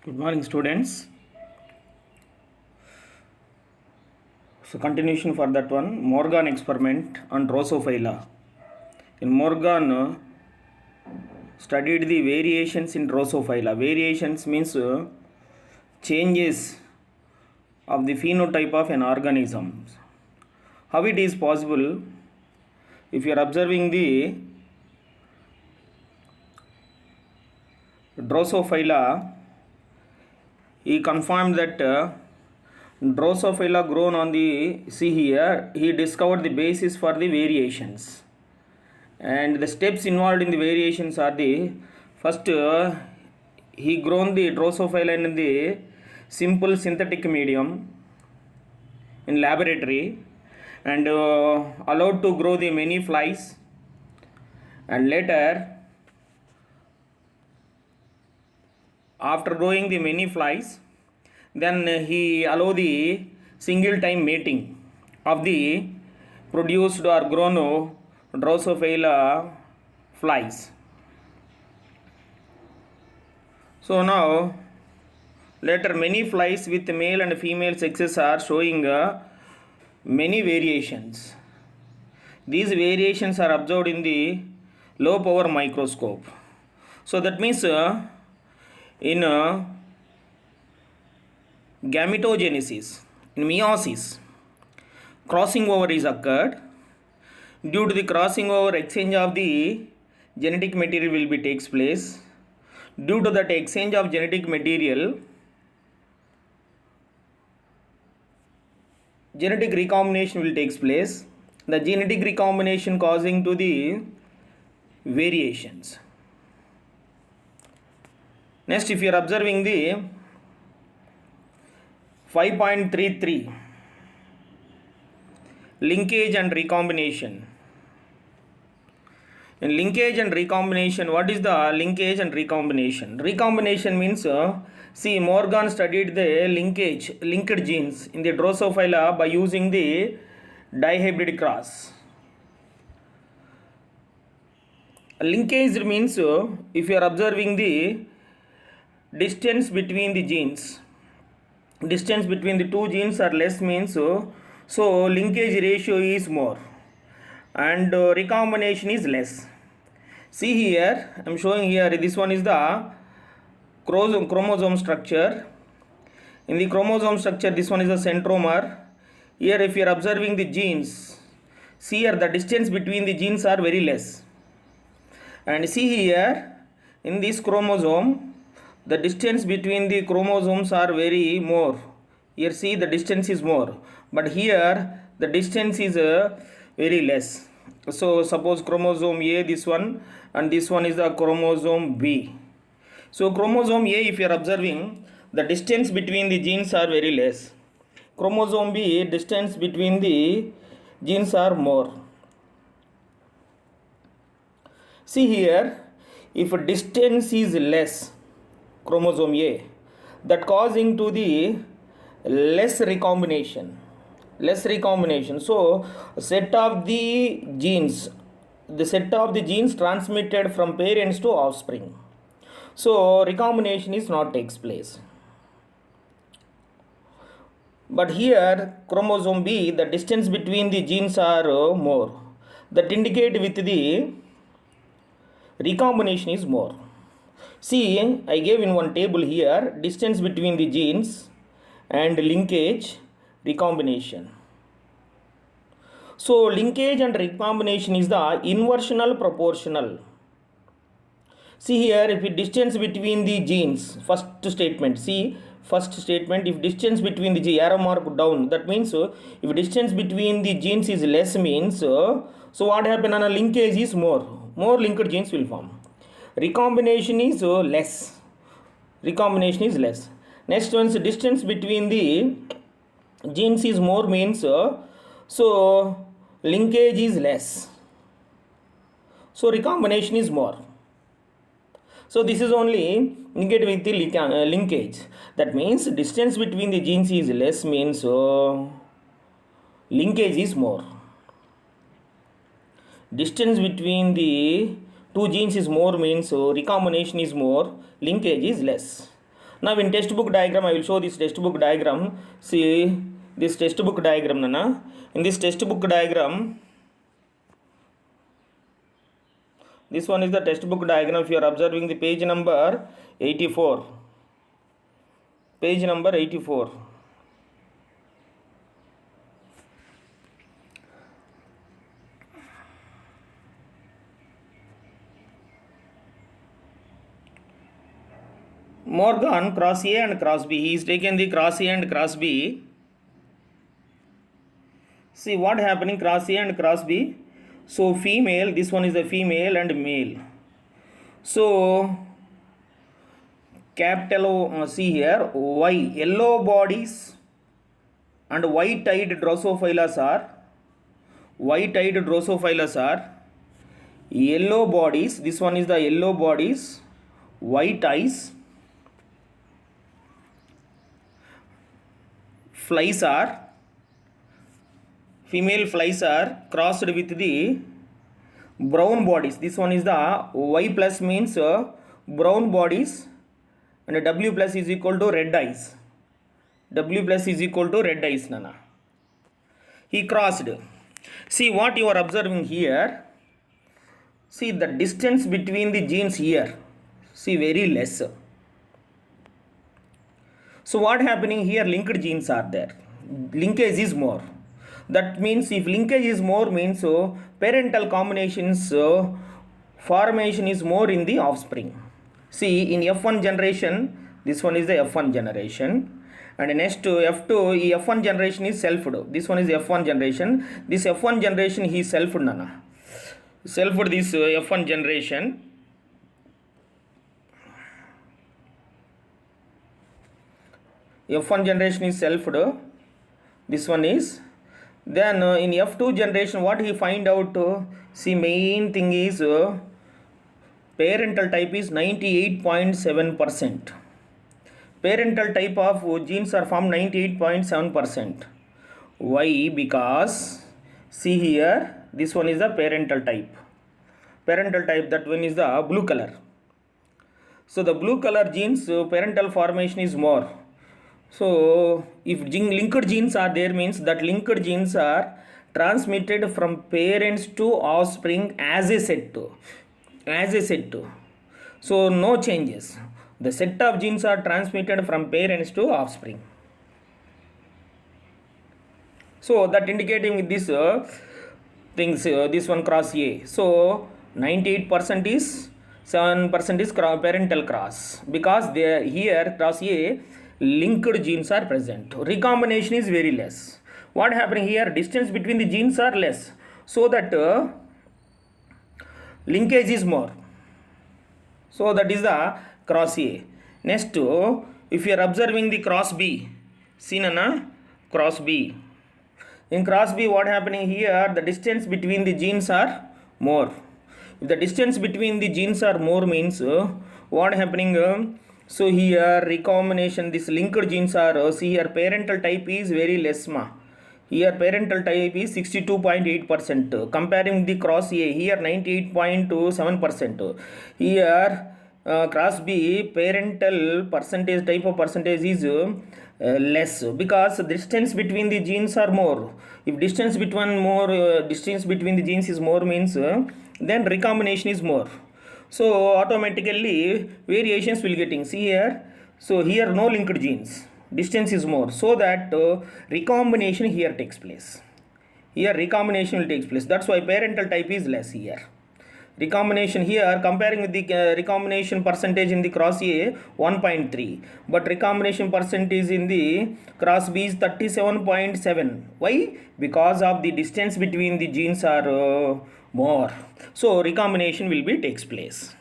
Good morning, students. So, continuation for that one Morgan experiment on Drosophila. In Morgan studied the variations in Drosophila. Variations means changes of the phenotype of an organism. How it is possible? If you are observing the Drosophila, he confirmed that Drosophila grown on the see here, he discovered the basis for the variations. And the steps involved in the variations are the first, he grown the Drosophila in the simple synthetic medium in laboratory and allowed to grow the many flies, and later after growing the many flies, then he allow the single time mating of the produced or grown Drosophila flies. So now later many flies with male and female sexes are showing many variations. These variations are observed in the low power microscope. So that means in gametogenesis, in meiosis, crossing over is occurred. Due to the crossing over, exchange of the genetic material will be takes place. Due to that exchange of genetic material, genetic recombination will takes place. The genetic recombination causing to the variations. Next, if you are observing the 5.33 linkage and recombination. In linkage and recombination, what is the linkage and recombination? Recombination means, see, Morgan studied the linked genes in the Drosophila by using the dihybrid cross. Linkage means, if you are observing the distance between the genes, distance between the two genes are less means, so linkage ratio is more and recombination is less. See here, I am showing here, this one is the chromosome structure. In the chromosome structure, this one is the centromere. Here if you are observing the genes, see here the distance between the genes are very less. And see here, in this chromosome, the distance between the chromosomes are very more. Here see the distance is more, but here the distance is very less. So suppose chromosome A, this one, and this one is the chromosome B. So chromosome A, if you are observing, the distance between the genes are very less. Chromosome B, distance between the genes are more. See here, if distance is less, chromosome A, that causing to the less recombination. So set of the genes transmitted from parents to offspring. So recombination is not takes place. But here chromosome B, the distance between the genes are more. That indicate with the recombination is more. See, I gave in one table here distance between the genes and linkage, recombination. So linkage and recombination is the inversional proportional. See here, if distance between the genes, first statement, see first statement, if distance between the arrow mark down, that means if distance between the genes is less means, so what happen on a linkage is more linked genes will form. Recombination is less. Next one, distance between the genes is more means, so linkage is less. So recombination is more. So this is only indicate with the linkage. That means distance between the genes is less means linkage is more. Distance between the two genes is more means recombination is more, linkage is less. Now in textbook diagram, I will show this textbook diagram. See this textbook diagram, Nana. In this textbook diagram, this one is the textbook diagram. If you are observing the page number 84. Page number 84. Morgan cross A and cross B. He is taken the cross A and cross B. See what happening cross A and cross B. So female, this one is a female and male. So capital O, see here, Y, yellow bodies and white-eyed Drosophilus are yellow bodies. This one is the yellow bodies, white eyes. Flies are, female flies are crossed with the brown bodies. This one is the Y plus means brown bodies and W plus is equal to red eyes. W plus is equal to red eyes, Nana. He crossed. See what you are observing here. See the distance between the genes here. See very less. So what happening here, linked genes are there. Linkage is more. That means if linkage is more means parental combinations formation is more in the offspring. See in F1 generation, this one is the F1 generation. And next to F2, F1 generation is selfed. This one is F1 generation. This F1 generation he selfed, Nana. Selfed this F1 generation. F1 generation is selfed. This one is. Then in F2 generation, what he find out? See, main thing is parental type is 98.7%. Parental type of genes are formed 98.7%. Why? Because see here, this one is the parental type. Parental type, that one is the blue color. So the blue color genes parental formation is more. So if linked genes are there means that linked genes are transmitted from parents to offspring as a set. So no changes. The set of genes are transmitted from parents to offspring. So that indicating with this things, this one cross A. So 98% is 7% is parental cross, because here cross A linked genes are present. Recombination is very less. What happening here? Distance between the genes are less, so that linkage is more. So that is the cross A. Next, if you are observing the cross B, see Nana, cross B. In cross B, what happening here? The distance between the genes are more. If the distance between the genes are more means what happening? So here recombination, this linked genes are, see here parental type is very less ma. Here parental type is 62.8%. Comparing the cross A, here 98.7%. Here cross B, parental percentage, type of percentage is less, because the distance between the genes are more. If distance between the genes is more means then recombination is more. So automatically variations will getting. See here, so here no linked genes, distance is more, so that recombination here takes place. Here recombination will take place. That's why parental type is less here. Recombination here, comparing with the recombination percentage in the cross A 1.3, but recombination percentage in the cross B is 37.7. Why? Because of the distance between the genes are more. So recombination will be takes place.